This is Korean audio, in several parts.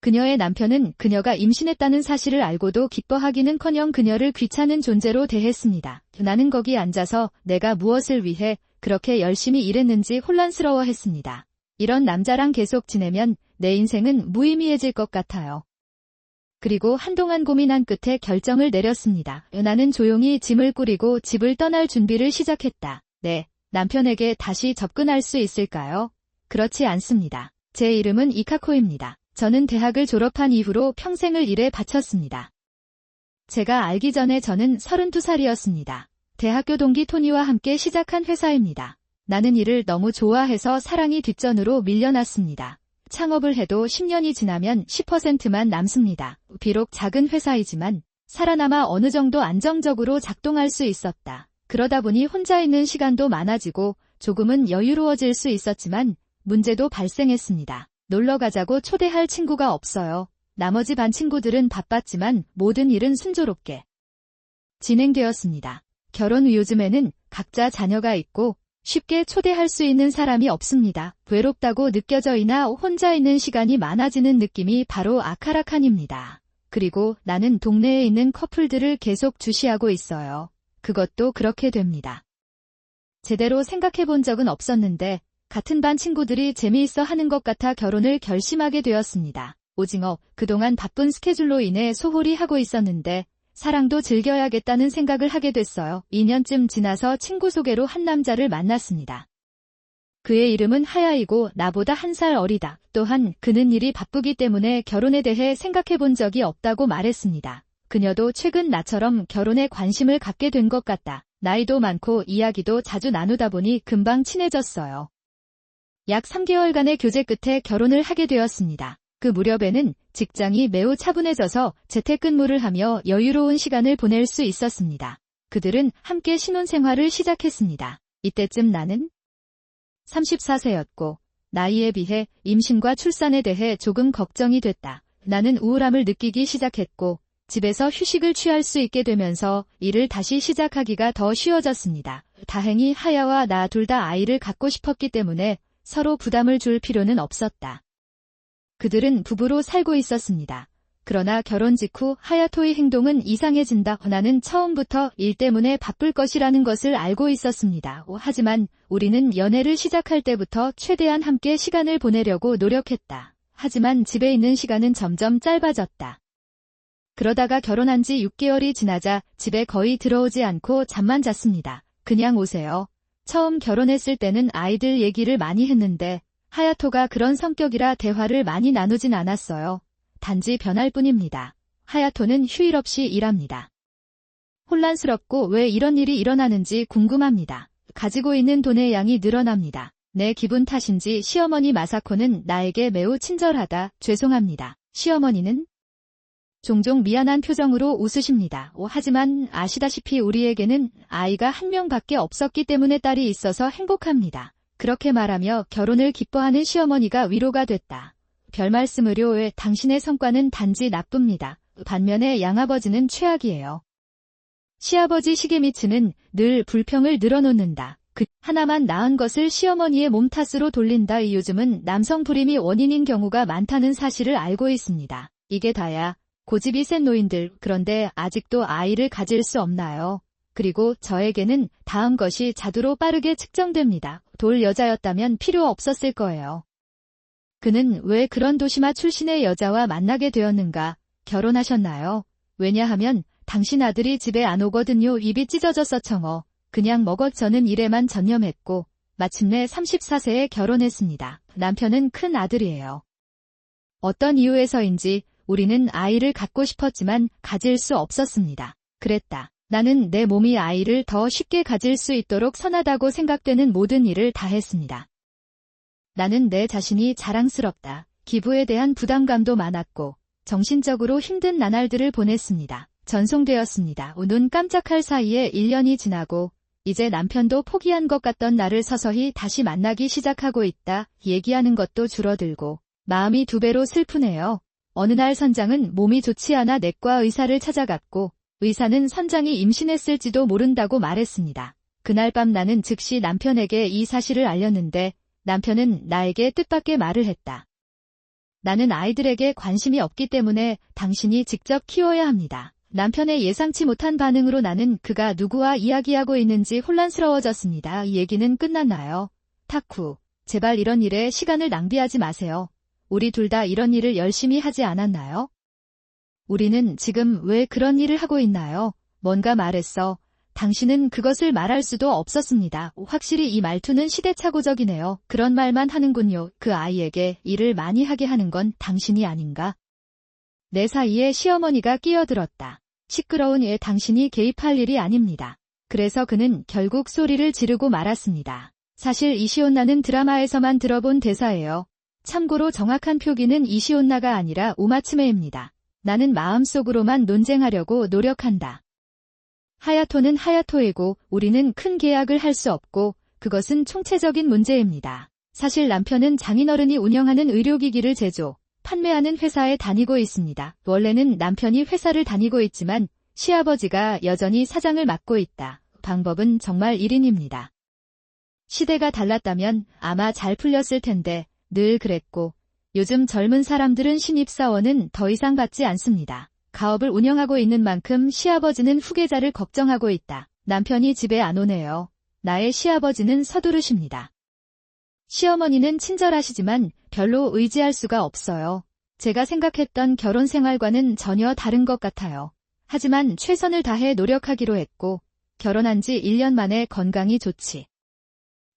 그녀의 남편은 그녀가 임신했다는 사실을 알고도 기뻐하기는커녕 그녀를 귀찮은 존재로 대했습니다. 나는 거기 앉아서 내가 무엇을 위해 그렇게 열심히 일했는지 혼란스러워했습니다. 이런 남자랑 계속 지내면 내 인생은 무의미해질 것 같아요. 그리고 한동안 고민한 끝에 결정을 내렸습니다. 나는 조용히 짐을 꾸리고 집을 떠날 준비를 시작했다. 네, 남편에게 다시 접근할 수 있을까요? 그렇지 않습니다. 제 이름은 이카코입니다. 저는 대학을 졸업한 이후로 평생을 일에 바쳤습니다. 제가 알기 전에 저는 32살이었습니다. 대학교 동기 토니와 함께 시작한 회사입니다. 나는 일을 너무 좋아해서 사랑이 뒷전으로 밀려났습니다. 창업을 해도 10년이 지나면 10%만 남습니다. 비록 작은 회사이지만 살아남아 어느 정도 안정적으로 작동할 수 있었다. 그러다 보니 혼자 있는 시간도 많아지고 조금은 여유로워질 수 있었지만 문제도 발생했습니다. 놀러 가자고 초대할 친구가 없어요. 나머지 반 친구들은 바빴지만 모든 일은 순조롭게 진행되었습니다. 결혼 후 요즘에는 각자 자녀가 있고 쉽게 초대할 수 있는 사람이 없습니다. 외롭다고 느껴져이나 혼자 있는 시간이 많아지는 느낌이 바로 아카라칸입니다. 그리고 나는 동네에 있는 커플들을 계속 주시하고 있어요. 그것도 그렇게 됩니다. 제대로 생각해 본 적은 없었는데 같은 반 친구들이 재미있어 하는 것 같아 결혼을 결심하게 되었습니다. 오징어, 그동안 바쁜 스케줄로 인해 소홀히 하고 있었는데 사랑도 즐겨야겠다는 생각을 하게 됐어요. 2년쯤 지나서 친구 소개로 한 남자를 만났습니다. 그의 이름은 하야이고 나보다 1살 어리다. 또한 그는 일이 바쁘기 때문에 결혼에 대해 생각해 본 적이 없다고 말했습니다. 그녀도 최근 나처럼 결혼에 관심을 갖게 된 것 같다. 나이도 많고 이야기도 자주 나누다 보니 금방 친해졌어요. 약 3개월간의 교제 끝에 결혼을 하게 되었습니다. 그 무렵에는 직장이 매우 차분해져서 재택근무를 하며 여유로운 시간을 보낼 수 있었습니다. 그들은 함께 신혼생활을 시작했습니다. 이때쯤 나는 34세였고 나이에 비해 임신과 출산에 대해 조금 걱정이 됐다. 나는 우울함을 느끼기 시작했고 집에서 휴식을 취할 수 있게 되면서 일을 다시 시작하기가 더 쉬워졌습니다. 다행히 하야와 나 둘 다 아이를 갖고 싶었기 때문에 서로 부담을 줄 필요는 없었다. 그들은 부부로 살고 있었습니다. 그러나 결혼 직후 하야토의 행동은 이상해진다. 나는 처음부터 일 때문에 바쁠 것이라는 것을 알고 있었습니다. 하지만 우리는 연애를 시작할 때부터 최대한 함께 시간을 보내려고 노력했다. 하지만 집에 있는 시간은 점점 짧아졌다. 그러다가 결혼한 지 6개월이 지나자 집에 거의 들어오지 않고 잠만 잤습니다. 그냥 오세요. 처음 결혼했을 때는 아이들 얘기를 많이 했는데 하야토가 그런 성격이라 대화를 많이 나누진 않았어요. 단지 변할 뿐입니다. 하야토는 휴일 없이 일합니다. 혼란스럽고 왜 이런 일이 일어나는지 궁금합니다. 가지고 있는 돈의 양이 늘어납니다. 내 기분 탓인지 시어머니 마사코는 나에게 매우 친절하다. 죄송합니다. 시어머니는 종종 미안한 표정으로 웃으십니다. 하지만 아시다시피 우리에게는 아이가 한 명밖에 없었기 때문에 딸이 있어서 행복합니다. 그렇게 말하며 결혼을 기뻐하는 시어머니가 위로가 됐다. 별말씀으로 왜 당신의 성과는 단지 나쁩니다. 반면에 양아버지는 최악이에요. 시아버지 시게미츠는 늘 불평을 늘어놓는다. 그 하나만 낳은 것을 시어머니의 몸 탓으로 돌린다. 요즘은 남성 불임이 원인인 경우가 많다는 사실을 알고 있습니다. 이게 다야. 고집이 센 노인들, 그런데 아직도 아이를 가질 수 없나요? 그리고 저에게는 다음 것이 자두로 빠르게 측정됩니다. 돌 여자였다면 필요 없었을 거예요. 그는 왜 그런 도시마 출신의 여자와 만나게 되었는가? 결혼하셨나요? 왜냐하면 당신 아들이 집에 안 오거든요. 입이 찢어졌어 청어. 그냥 먹었. 저는 일에만 전념했고 마침내 34세에 결혼했습니다. 남편은 큰 아들이에요. 어떤 이유에서인지 우리는 아이를 갖고 싶었지만 가질 수 없었습니다. 그랬다. 나는 내 몸이 아이를 더 쉽게 가질 수 있도록 선하다고 생각되는 모든 일을 다 했습니다. 나는 내 자신이 자랑스럽다. 기부에 대한 부담감도 많았고 정신적으로 힘든 나날들을 보냈습니다. 전송되었습니다. 눈 깜짝할 사이에 1년이 지나고 이제 남편도 포기한 것 같던 나를 서서히 다시 만나기 시작하고 있다. 얘기하는 것도 줄어들고 마음이 2배로 슬프네요. 어느 날 선장은 몸이 좋지 않아 내과 의사를 찾아갔고 의사는 선장이 임신했을지도 모른다고 말했습니다. 그날 밤 나는 즉시 남편에게 이 사실을 알렸는데 남편은 나에게 뜻밖의 말을 했다. 나는 아이들에게 관심이 없기 때문에 당신이 직접 키워야 합니다. 남편의 예상치 못한 반응으로 나는 그가 누구와 이야기하고 있는지 혼란스러워졌습니다. 이 얘기는 끝났나요? 타쿠, 제발 이런 일에 시간을 낭비하지 마세요. 우리 둘 다 이런 일을 열심히 하지 않았나요? 우리는 지금 왜 그런 일을 하고 있나요? 뭔가 말했어. 당신은 그것을 말할 수도 없었습니다. 확실히 이 말투는 시대착오적이네요. 그런 말만 하는군요. 그 아이에게 일을 많이 하게 하는 건 당신이 아닌가? 내 사이에 시어머니가 끼어들었다. 시끄러운 애 당신이 개입할 일이 아닙니다. 그래서 그는 결국 소리를 지르고 말았습니다. 사실 이시온나는 드라마에서만 들어본 대사예요. 참고로 정확한 표기는 이시온나가 아니라 우마츠메입니다. 나는 마음속으로만 논쟁하려고 노력한다. 하야토는 하야토이고 우리는 큰 계약을 할 수 없고 그것은 총체적인 문제입니다. 사실 남편은 장인어른이 운영하는 의료기기를 제조, 판매하는 회사에 다니고 있습니다. 원래는 남편이 회사를 다니고 있지만 시아버지가 여전히 사장을 맡고 있다. 방법은 정말 1인입니다. 시대가 달랐다면 아마 잘 풀렸을 텐데 늘 그랬고 요즘 젊은 사람들은 신입사원은 더 이상 받지 않습니다. 가업을 운영하고 있는 만큼 시아버지는 후계자를 걱정하고 있다. 남편이 집에 안 오네요. 나의 시아버지는 서두르십니다. 시어머니는 친절하시지만 별로 의지할 수가 없어요. 제가 생각했던 결혼 생활과는 전혀 다른 것 같아요. 하지만 최선을 다해 노력하기로 했고 결혼한 지 1년 만에 건강이 좋지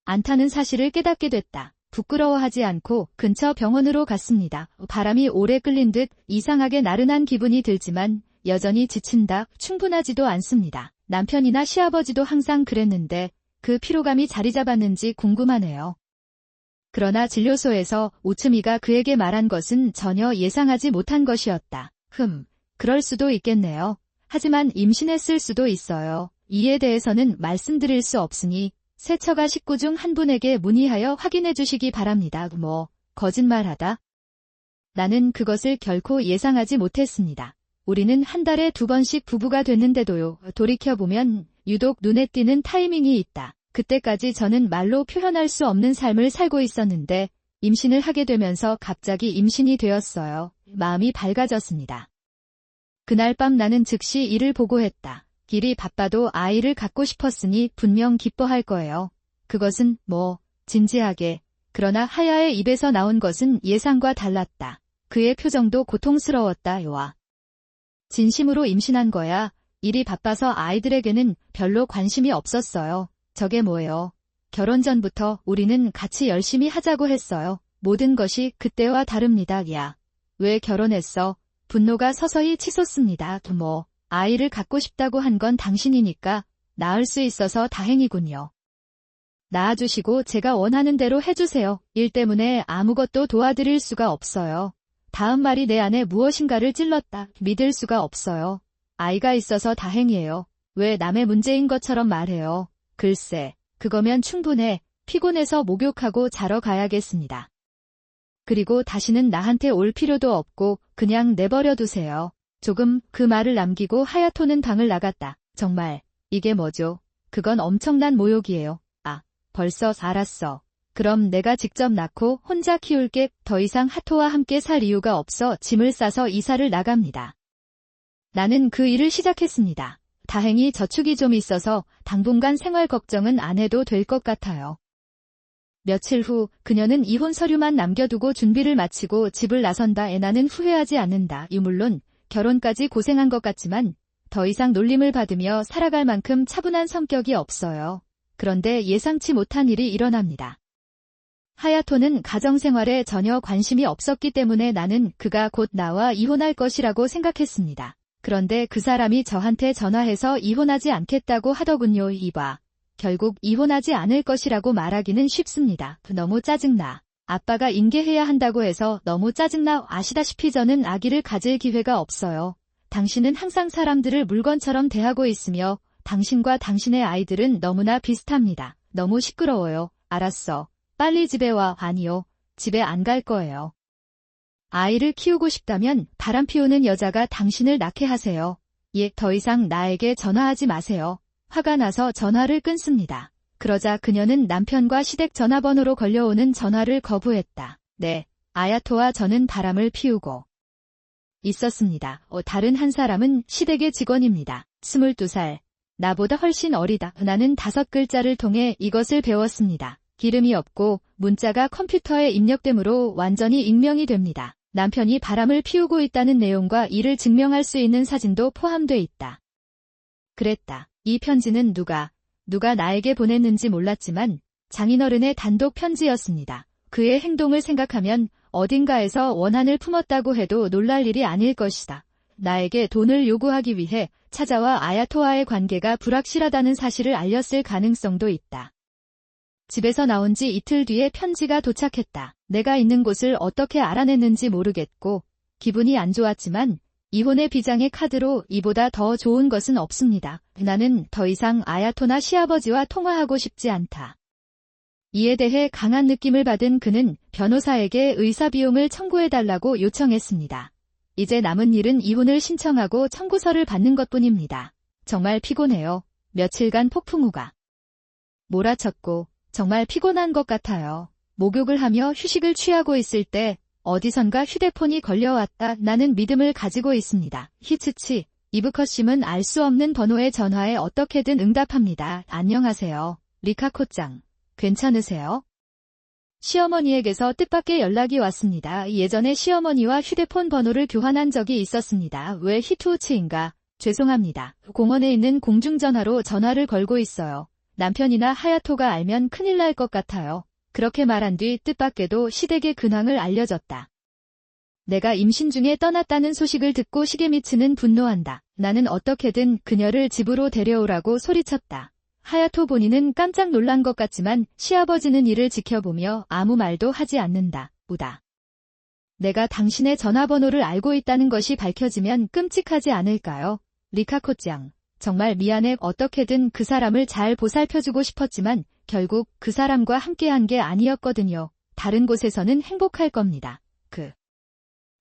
않다는 사실을 깨닫게 됐다. 부끄러워하지 않고 근처 병원으로 갔습니다. 바람이 오래 끌린 듯 이상하게 나른한 기분이 들지만 여전히 지친다. 충분하지도 않습니다. 남편이나 시아버지도 항상 그랬는데 그 피로감이 자리 잡았는지 궁금하네요. 그러나 진료소에서 오츠미가 그에게 말한 것은 전혀 예상하지 못한 것이었다. 그럴 수도 있겠네요. 하지만 임신했을 수도 있어요. 이에 대해서는 말씀드릴 수 없으니 세처가 식구 중 한 분에게 문의하여 확인해 주시기 바랍니다. 거짓말하다? 나는 그것을 결코 예상하지 못했습니다. 우리는 한 달에 2번씩 부부가 됐는데도요. 돌이켜보면 유독 눈에 띄는 타이밍이 있다. 그때까지 저는 말로 표현할 수 없는 삶을 살고 있었는데 임신을 하게 되면서 갑자기 임신이 되었어요. 마음이 밝아졌습니다. 그날 밤 나는 즉시 이를 보고했다. 길이 바빠도 아이를 갖고 싶었으니 분명 기뻐할 거예요. 그것은 진지하게. 그러나 하야의 입에서 나온 것은 예상과 달랐다. 그의 표정도 고통스러웠다. 와. 진심으로 임신한 거야. 일이 바빠서 아이들에게는 별로 관심이 없었어요. 저게 뭐예요? 결혼 전부터 우리는 같이 열심히 하자고 했어요. 모든 것이 그때와 다릅니다. 야. 왜 결혼했어? 분노가 서서히 치솟습니다. 아이를 갖고 싶다고 한 건 당신이니까 낳을 수 있어서 다행이군요. 낳아주시고 제가 원하는 대로 해주세요. 일 때문에 아무것도 도와드릴 수가 없어요. 다음 말이 내 안에 무엇인가를 찔렀다. 믿을 수가 없어요. 아이가 있어서 다행이에요. 왜 남의 문제인 것처럼 말해요. 글쎄, 그거면 충분해. 피곤해서 목욕하고 자러 가야겠습니다. 그리고 다시는 나한테 올 필요도 없고 그냥 내버려 두세요. 조금 그 말을 남기고 하야토는 방을 나갔다. 정말, 이게 뭐죠? 그건 엄청난 모욕이에요. 벌써 알았어. 그럼 내가 직접 낳고 혼자 키울게. 더 이상 하토와 함께 살 이유가 없어 짐을 싸서 이사를 나갑니다. 나는 그 일을 시작했습니다. 다행히 저축이 좀 있어서 당분간 생활 걱정은 안 해도 될 것 같아요. 며칠 후 그녀는 이혼 서류만 남겨두고 준비를 마치고 집을 나선다. 나는 후회하지 않는다. 물론 결혼까지 고생한 것 같지만 더 이상 놀림을 받으며 살아갈 만큼 차분한 성격이 없어요. 그런데 예상치 못한 일이 일어납니다. 하야토는 가정생활에 전혀 관심이 없었기 때문에 나는 그가 곧 나와 이혼할 것이라고 생각했습니다. 그런데 그 사람이 저한테 전화해서 이혼하지 않겠다고 하더군요. 이봐. 결국 이혼하지 않을 것이라고 말하기는 쉽습니다. 너무 짜증나. 아빠가 인계해야 한다고 해서 너무 짜증나. 아시다시피 저는 아기를 가질 기회가 없어요. 당신은 항상 사람들을 물건처럼 대하고 있으며 당신과 당신의 아이들은 너무나 비슷합니다. 너무 시끄러워요. 알았어. 빨리 집에 와. 아니요. 집에 안 갈 거예요. 아이를 키우고 싶다면 바람 피우는 여자가 당신을 낳게 하세요. 더 이상 나에게 전화하지 마세요. 화가 나서 전화를 끊습니다. 그러자 그녀는 남편과 시댁 전화번호로 걸려오는 전화를 거부했다. 네, 아야토와 저는 바람을 피우고 있었습니다. 다른 한 사람은 시댁의 직원입니다. 22살. 나보다 훨씬 어리다. 나는 5글자를 통해 이것을 배웠습니다. 기름이 없고 문자가 컴퓨터에 입력되므로 완전히 익명이 됩니다. 남편이 바람을 피우고 있다는 내용과 이를 증명할 수 있는 사진도 포함돼 있다. 그랬다. 이 편지는 누가 나에게 보냈는지 몰랐지만 장인어른의 단독 편지였습니다. 그의 행동을 생각하면 어딘가에서 원한을 품었다고 해도 놀랄 일이 아닐 것이다. 나에게 돈을 요구하기 위해 찾아와 아야토와의 관계가 불확실하다는 사실을 알렸을 가능성도 있다. 집에서 나온 지 이틀 뒤에 편지가 도착했다. 내가 있는 곳을 어떻게 알아냈는지 모르겠고 기분이 안 좋았지만 이혼의 비장의 카드로 이보다 더 좋은 것은 없습니다. 나는 더 이상 아야토나 시아버지와 통화하고 싶지 않다. 이에 대해 강한 느낌을 받은 그는 변호사에게 의사 비용을 청구해달라고 요청했습니다. 이제 남은 일은 이혼을 신청하고 청구서를 받는 것뿐입니다. 정말 피곤해요. 며칠간 폭풍우가 몰아쳤고 정말 피곤한 것 같아요. 목욕을 하며 휴식을 취하고 있을 때 어디선가 휴대폰이 걸려왔다. 나는 믿음을 가지고 있습니다. 히츠치. 이브커심은 알 수 없는 번호의 전화에 어떻게든 응답합니다. 안녕하세요. 리카코짱. 괜찮으세요? 시어머니에게서 뜻밖의 연락이 왔습니다. 예전에 시어머니와 휴대폰 번호를 교환한 적이 있었습니다. 왜 히투우치인가? 죄송합니다. 공원에 있는 공중전화로 전화를 걸고 있어요. 남편이나 하야토가 알면 큰일 날 것 같아요. 그렇게 말한 뒤 뜻밖에도 시댁의 근황을 알려줬다. 내가 임신 중에 떠났다는 소식을 듣고 시게미츠는 분노한다. 나는 어떻게든 그녀를 집으로 데려오라고 소리쳤다. 하야토 본인은 깜짝 놀란 것 같지만 시아버지는 이를 지켜보며 아무 말도 하지 않는다. 우다. 내가 당신의 전화번호를 알고 있다는 것이 밝혀지면 끔찍하지 않을까요? 리카코짱. 정말 미안해. 어떻게든 그 사람을 잘 보살펴주고 싶었지만 결국 그 사람과 함께한 게 아니었거든요. 다른 곳에서는 행복할 겁니다. 그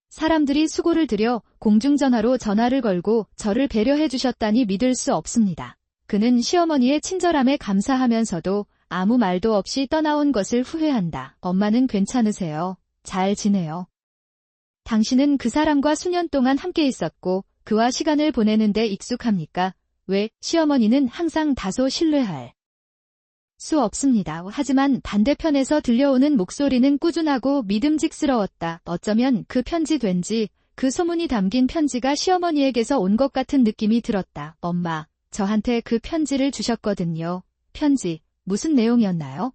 사람들이 수고를 들여 공중전화로 전화를 걸고 저를 배려해 주셨다니 믿을 수 없습니다. 그는 시어머니의 친절함에 감사하면서도 아무 말도 없이 떠나온 것을 후회한다. 엄마는 괜찮으세요? 잘 지내요? 당신은 그 사람과 수년 동안 함께 있었고 그와 시간을 보내는데 익숙합니까? 왜? 시어머니는 항상 다소 신뢰할 수 없습니다. 하지만 반대편에서 들려오는 목소리는 꾸준하고 믿음직스러웠다. 어쩌면 그 편지 된지 그 소문이 담긴 편지가 시어머니에게서 온 것 같은 느낌이 들었다. 엄마, 저한테 그 편지를 주셨거든요. 편지, 무슨 내용이었나요?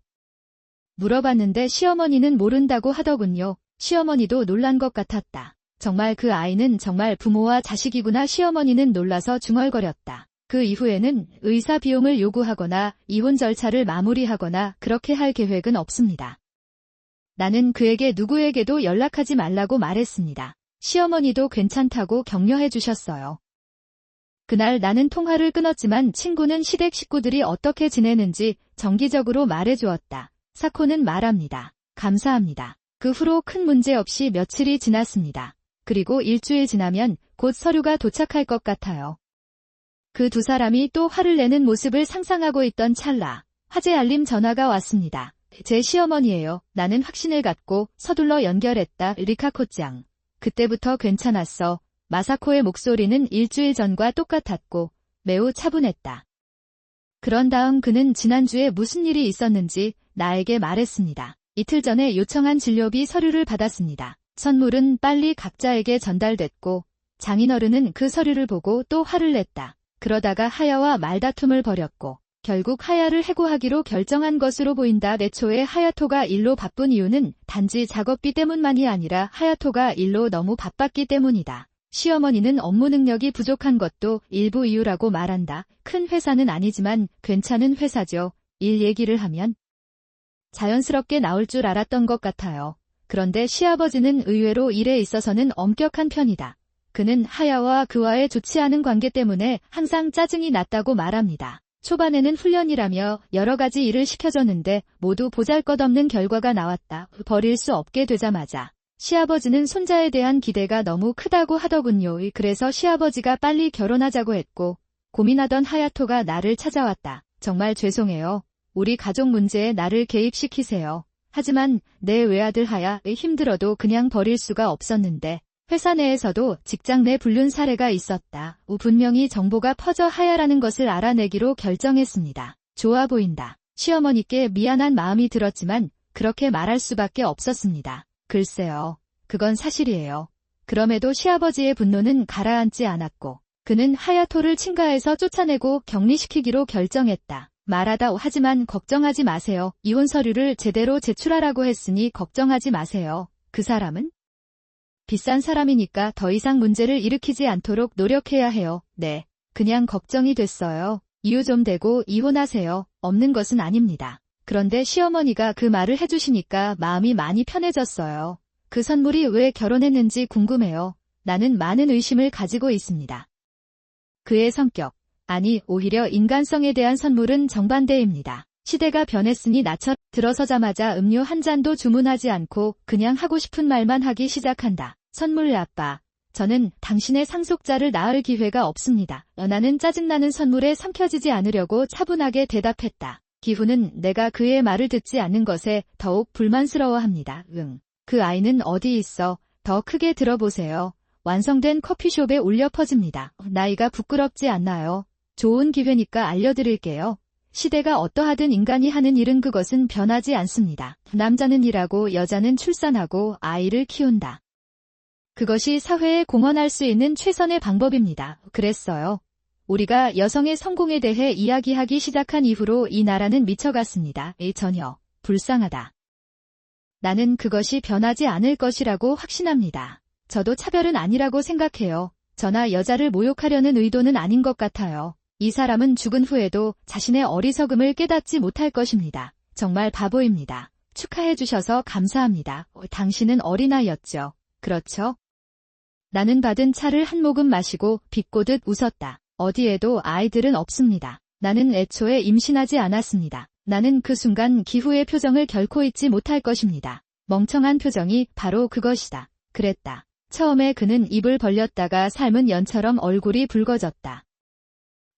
물어봤는데 시어머니는 모른다고 하더군요. 시어머니도 놀란 것 같았다. 정말 그 아이는 정말 부모와 자식이구나. 시어머니는 놀라서 중얼거렸다. 그 이후에는 의사 비용을 요구하거나 이혼 절차를 마무리하거나 그렇게 할 계획은 없습니다. 나는 그에게 누구에게도 연락하지 말라고 말했습니다. 시어머니도 괜찮다고 격려해 주셨어요. 그날 나는 통화를 끊었지만 친구는 시댁 식구들이 어떻게 지내는지 정기적으로 말해주었다. 사코는 말합니다. 감사합니다. 그 후로 큰 문제 없이 며칠이 지났습니다. 그리고 일주일 지나면 곧 서류가 도착할 것 같아요. 그 두 사람이 또 화를 내는 모습을 상상하고 있던 찰나 화재 알림 전화가 왔습니다. 제 시어머니예요. 나는 확신을 갖고 서둘러 연결했다. 리카코짱. 그때부터 괜찮았어. 마사코의 목소리는 일주일 전과 똑같았고 매우 차분했다. 그런 다음 그는 지난주에 무슨 일이 있었는지 나에게 말했습니다. 이틀 전에 요청한 진료비 서류를 받았습니다. 선물은 빨리 각자에게 전달됐고 장인어른은 그 서류를 보고 또 화를 냈다. 그러다가 하야와 말다툼을 벌였고 결국 하야를 해고하기로 결정한 것으로 보인다. 애초에 하야토가 일로 바쁜 이유는 단지 작업비 때문만이 아니라 하야토가 일로 너무 바빴기 때문이다. 시어머니는 업무 능력이 부족한 것도 일부 이유라고 말한다. 큰 회사는 아니지만 괜찮은 회사죠. 일 얘기를 하면 자연스럽게 나올 줄 알았던 것 같아요. 그런데 시아버지는 의외로 일에 있어서는 엄격한 편이다. 그는 하야와 그와의 좋지 않은 관계 때문에 항상 짜증이 났다고 말합니다. 초반에는 훈련이라며 여러 가지 일을 시켜줬는데 모두 보잘것없는 결과가 나왔다. 버릴 수 없게 되자마자 시아버지는 손자에 대한 기대가 너무 크다고 하더군요. 그래서 시아버지가 빨리 결혼하자고 했고 고민하던 하야토가 나를 찾아왔다. 정말 죄송해요. 우리 가족 문제에 나를 개입시키세요. 하지만 내 외아들 하야 힘들어도 그냥 버릴 수가 없었는데 회사 내에서도 직장 내 불륜 사례가 있었다. 분명히 정보가 퍼져 하야라는 것을 알아내기로 결정했습니다. 좋아 보인다. 시어머니께 미안한 마음이 들었지만 그렇게 말할 수밖에 없었습니다. 글쎄요. 그건 사실이에요. 그럼에도 시아버지의 분노는 가라앉지 않았고 그는 하야토를 친가에서 쫓아내고 격리시키기로 결정했다. 말하다 하지만 걱정하지 마세요. 이혼 서류를 제대로 제출하라고 했으니 걱정하지 마세요. 그 사람은 비싼 사람이니까 더 이상 문제를 일으키지 않도록 노력해야 해요. 네. 그냥 걱정이 됐어요. 이유 좀 대고 이혼하세요. 없는 것은 아닙니다. 그런데 시어머니가 그 말을 해주시니까 마음이 많이 편해졌어요. 그 선물이 왜 결혼했는지 궁금해요. 나는 많은 의심을 가지고 있습니다. 그의 성격, 아니 오히려 인간성에 대한 선물은 정반대입니다. 시대가 변했으니 나처럼 들어서자마자 음료 한 잔도 주문하지 않고 그냥 하고 싶은 말만 하기 시작한다. 선물 아빠, 저는 당신의 상속자를 낳을 기회가 없습니다. 나는 짜증나는 선물에 삼켜지지 않으려고 차분하게 대답했다. 기훈은 내가 그의 말을 듣지 않는 것에 더욱 불만스러워합니다. 그 아이는 어디 있어? 더 크게 들어보세요. 완성된 커피숍에 울려 퍼집니다. 나이가 부끄럽지 않나요? 좋은 기회니까 알려드릴게요. 시대가 어떠하든 인간이 하는 일은 그것은 변하지 않습니다. 남자는 일하고 여자는 출산하고 아이를 키운다. 그것이 사회에 공헌할 수 있는 최선의 방법입니다. 그랬어요. 우리가 여성의 성공에 대해 이야기하기 시작한 이후로 이 나라는 미쳐갔습니다. 전혀 불쌍하다. 나는 그것이 변하지 않을 것이라고 확신합니다. 저도 차별은 아니라고 생각해요. 저나 여자를 모욕하려는 의도는 아닌 것 같아요. 이 사람은 죽은 후에도 자신의 어리석음을 깨닫지 못할 것입니다. 정말 바보입니다. 축하해 주셔서 감사합니다. 당신은 어린아이였죠. 그렇죠? 나는 받은 차를 한 모금 마시고 비꼬듯 웃었다. 어디에도 아이들은 없습니다. 나는 애초에 임신하지 않았습니다. 나는 그 순간 기후의 표정을 결코 잊지 못할 것입니다. 멍청한 표정이 바로 그것이다. 그랬다. 처음에 그는 입을 벌렸다가 삶은 연처럼 얼굴이 붉어졌다.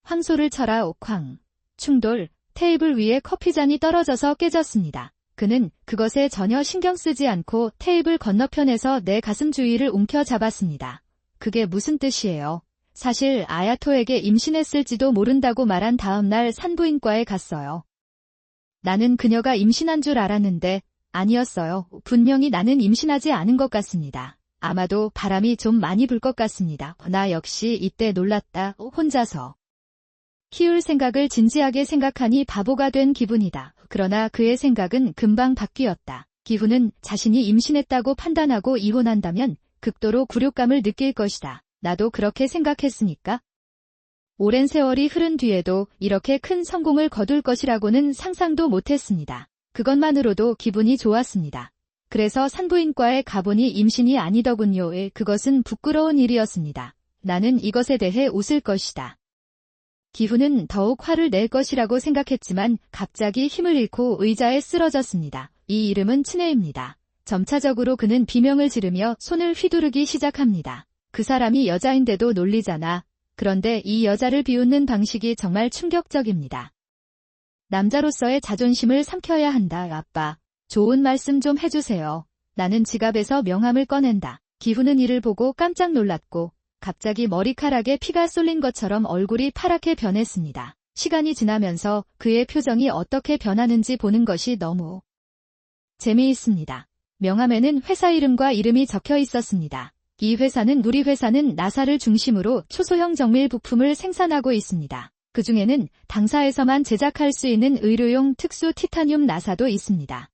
황소를 쳐라 옥황. 충돌, 테이블 위에 커피잔이 떨어져서 깨졌습니다. 그는 그것에 전혀 신경 쓰지 않고 테이블 건너편에서 내 가슴 주위를 움켜잡았습니다. 그게 무슨 뜻이에요? 사실 아야토에게 임신했을지도 모른다고 말한 다음 날 산부인과에 갔어요. 나는 그녀가 임신한 줄 알았는데 아니었어요. 분명히 나는 임신하지 않은 것 같습니다. 아마도 바람이 좀 많이 불 것 같습니다. 나 역시 이때 놀랐다. 혼자서. 키울 생각을 진지하게 생각하니 바보가 된 기분이다. 그러나 그의 생각은 금방 바뀌었다. 기훈은 자신이 임신했다고 판단하고 이혼한다면 극도로 굴욕감을 느낄 것이다. 나도 그렇게 생각했으니까. 오랜 세월이 흐른 뒤에도 이렇게 큰 성공을 거둘 것이라고는 상상도 못했습니다. 그것만으로도 기분이 좋았습니다. 그래서 산부인과에 가보니 임신이 아니더군요. 그것은 부끄러운 일이었습니다. 나는 이것에 대해 웃을 것이다. 기훈은 더욱 화를 낼 것이라고 생각했지만 갑자기 힘을 잃고 의자에 쓰러졌습니다. 이 이름은 친애입니다. 점차적으로 그는 비명을 지르며 손을 휘두르기 시작합니다. 그 사람이 여자인데도 놀리잖아. 그런데 이 여자를 비웃는 방식이 정말 충격적입니다. 남자로서의 자존심을 삼켜야 한다. 아빠, 좋은 말씀 좀 해주세요. 나는 지갑에서 명함을 꺼낸다. 기훈은 이를 보고 깜짝 놀랐고 갑자기 머리카락에 피가 쏠린 것처럼 얼굴이 파랗게 변했습니다. 시간이 지나면서 그의 표정이 어떻게 변하는지 보는 것이 너무 재미있습니다. 명함에는 회사 이름과 이름이 적혀 있었습니다. 이 회사는 우리 회사는 나사를 중심으로 초소형 정밀 부품을 생산하고 있습니다. 그 중에는 당사에서만 제작할 수 있는 의료용 특수 티타늄 나사도 있습니다.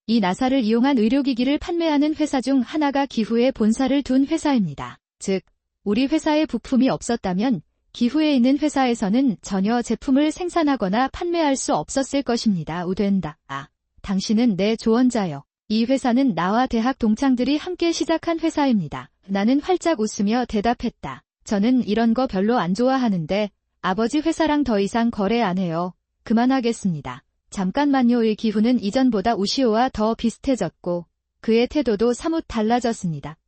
이 나사를 이용한 의료기기를 판매하는 회사 중 하나가 기후에 본사를 둔 회사입니다. 즉, 우리 회사에 부품이 없었다면 기후에 있는 회사에서는 전혀 제품을 생산하거나 판매할 수 없었을 것입니다. 우된다. 당신은 내 조언자요. 이 회사는 나와 대학 동창들이 함께 시작한 회사입니다. 나는 활짝 웃으며 대답했다. 저는 이런 거 별로 안 좋아하는데 아버지 회사랑 더 이상 거래 안 해요. 그만하겠습니다. 잠깐만요의 기후는 이전보다 우시오와 더 비슷해졌고 그의 태도도 사뭇 달라졌습니다.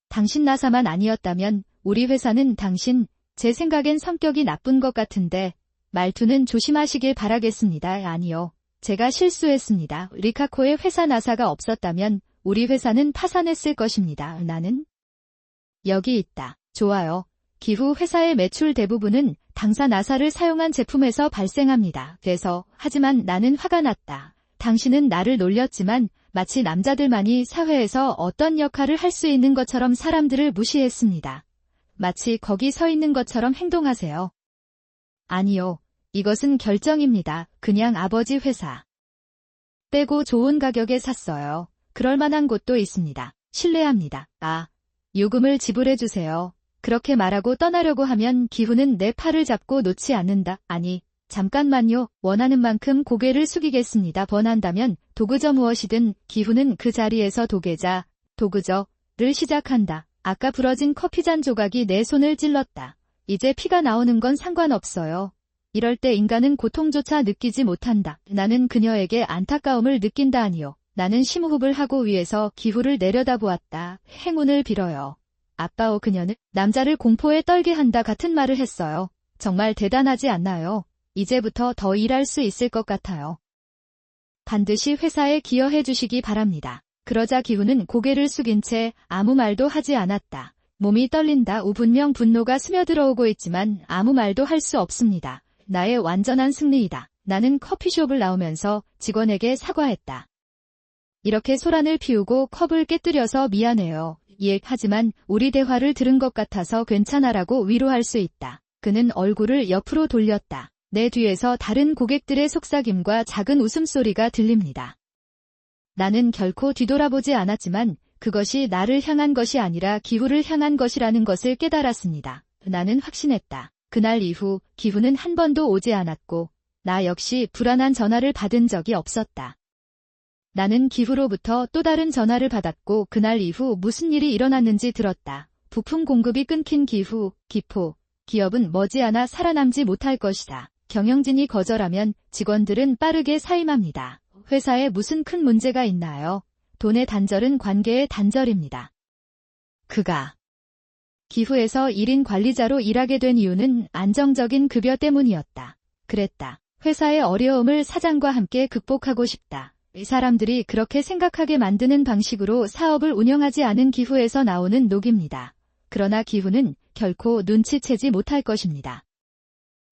당신 나사만 아니었다면 우리 회사는 당신, 제 생각엔 성격이 나쁜 것 같은데 말투는 조심하시길 바라겠습니다. 아니요. 제가 실수했습니다. 리카코의 회사 나사가 없었다면 우리 회사는 파산했을 것입니다. 나는 여기 있다. 좋아요. 기후 회사의 매출 대부분은 당사 나사를 사용한 제품에서 발생합니다. 그래서 하지만 나는 화가 났다. 당신은 나를 놀렸지만 마치 남자들만이 사회에서 어떤 역할을 할 수 있는 것처럼 사람들을 무시했습니다. 마치 거기 서 있는 것처럼 행동하세요. 아니요. 이것은 결정입니다. 그냥 아버지 회사 빼고 좋은 가격에 샀어요. 그럴 만한 곳도 있습니다. 신뢰합니다. 요금을 지불해 주세요. 그렇게 말하고 떠나려고 하면 기후는 내 팔을 잡고 놓지 않는다. 아니, 잠깐만요. 원하는 만큼 고개를 숙이겠습니다. 번한다면 도그저 무엇이든 기후는 그 자리에서 도그저를 시작한다. 아까 부러진 커피잔 조각이 내 손을 찔렀다. 이제 피가 나오는 건 상관없어요. 이럴 때 인간은 고통조차 느끼지 못한다. 나는 그녀에게 안타까움을 느낀다 아니요. 나는 심호흡을 하고 위에서 기후를 내려다보았다. 행운을 빌어요. 아빠오 그녀는 남자를 공포에 떨게 한다 같은 말을 했어요. 정말 대단하지 않나요? 이제부터 더 일할 수 있을 것 같아요. 반드시 회사에 기여해 주시기 바랍니다. 그러자 기후는 고개를 숙인 채 아무 말도 하지 않았다. 몸이 떨린다. 분명 분노가 스며들어오고 있지만 아무 말도 할 수 없습니다. 나의 완전한 승리이다. 나는 커피숍을 나오면서 직원에게 사과했다. 이렇게 소란을 피우고 컵을 깨뜨려서 미안해요. 하지만 우리 대화를 들은 것 같아서 괜찮아라고 위로할 수 있다. 그는 얼굴을 옆으로 돌렸다. 내 뒤에서 다른 고객들의 속삭임과 작은 웃음소리가 들립니다. 나는 결코 뒤돌아보지 않았지만 그것이 나를 향한 것이 아니라 기후를 향한 것이라는 것을 깨달았습니다. 나는 확신했다. 그날 이후 기후는 한 번도 오지 않았고 나 역시 불안한 전화를 받은 적이 없었다. 나는 기후로부터 또 다른 전화를 받았고 그날 이후 무슨 일이 일어났는지 들었다. 부품 공급이 끊긴 기업은 머지않아 살아남지 못할 것이다. 경영진이 거절하면 직원들은 빠르게 사임합니다. 회사에 무슨 큰 문제가 있나요? 돈의 단절은 관계의 단절입니다. 그가 기후에서 1인 관리자로 일하게 된 이유는 안정적인 급여 때문이었다. 그랬다. 회사의 어려움을 사장과 함께 극복하고 싶다. 사람들이 그렇게 생각하게 만드는 방식으로 사업을 운영하지 않은 기후에서 나오는 녹입니다. 그러나 기후는 결코 눈치채지 못할 것입니다.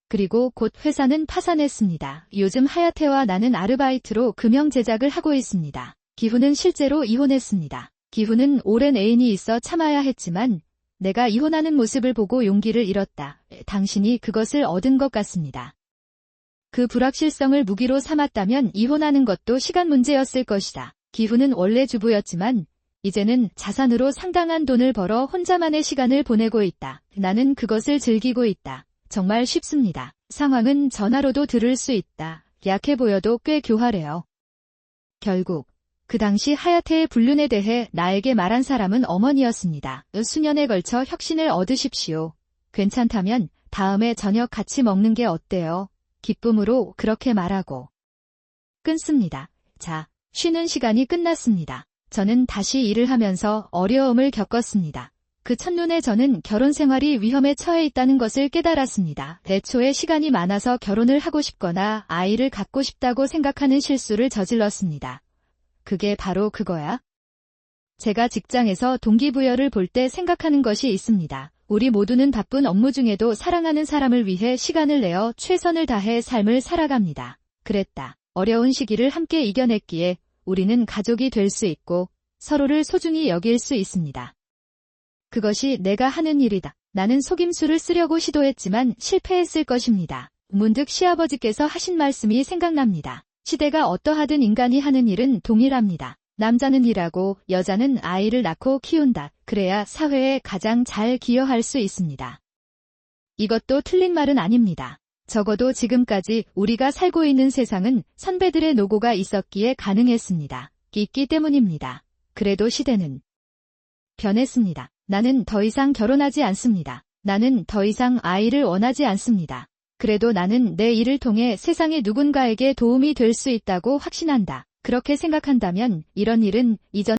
그리고 곧 회사는 파산했습니다. 요즘 하야테와 나는 아르바이트로 금형 제작을 하고 있습니다. 기후는 실제로 이혼했습니다. 기후는 오랜 애인이 있어 참아야 했지만 내가 이혼하는 모습을 보고 용기를 잃었다. 당신이 그것을 얻은 것 같습니다. 그 불확실성을 무기로 삼았다면 이혼하는 것도 시간 문제였을 것이다. 기후는 원래 주부였지만 이제는 자산으로 상당한 돈을 벌어 혼자만의 시간을 보내고 있다. 나는 그것을 즐기고 있다. 정말 쉽습니다. 상황은 전화로도 들을 수 있다. 약해 보여도 꽤 교활해요. 결국 그 당시 하야테의 불륜에 대해 나에게 말한 사람은 어머니였습니다. 수년에 걸쳐 혁신을 얻으십시오. 괜찮다면 다음에 저녁 같이 먹는 게 어때요? 기쁨으로 그렇게 말하고 끊습니다. 자, 쉬는 시간이 끝났습니다. 저는 다시 일을 하면서 어려움을 겪었습니다. 그 첫눈에 저는 결혼 생활이 위험에 처해 있다는 것을 깨달았습니다. 애초에 시간이 많아서 결혼을 하고 싶거나 아이를 갖고 싶다고 생각하는 실수를 저질렀습니다. 그게 바로 그거야? 제가 직장에서 동기부여를 볼 때 생각하는 것이 있습니다. 우리 모두는 바쁜 업무 중에도 사랑하는 사람을 위해 시간을 내어 최선을 다해 삶을 살아갑니다. 그랬다. 어려운 시기를 함께 이겨냈기에 우리는 가족이 될 수 있고 서로를 소중히 여길 수 있습니다. 그것이 내가 하는 일이다. 나는 속임수를 쓰려고 시도했지만 실패했을 것입니다. 문득 시아버지께서 하신 말씀이 생각납니다. 시대가 어떠하든 인간이 하는 일은 동일합니다. 남자는 일하고 여자는 아이를 낳고 키운다. 그래야 사회에 가장 잘 기여할 수 있습니다. 이것도 틀린 말은 아닙니다. 적어도 지금까지 우리가 살고 있는 세상은 선배들의 노고가 있었기에 가능했습니다. 있기 때문입니다. 그래도 시대는 변했습니다. 나는 더 이상 결혼하지 않습니다. 나는 더 이상 아이를 원하지 않습니다. 그래도 나는 내 일을 통해 세상의 누군가에게 도움이 될 수 있다고 확신한다. 그렇게 생각한다면 이런 일은 이전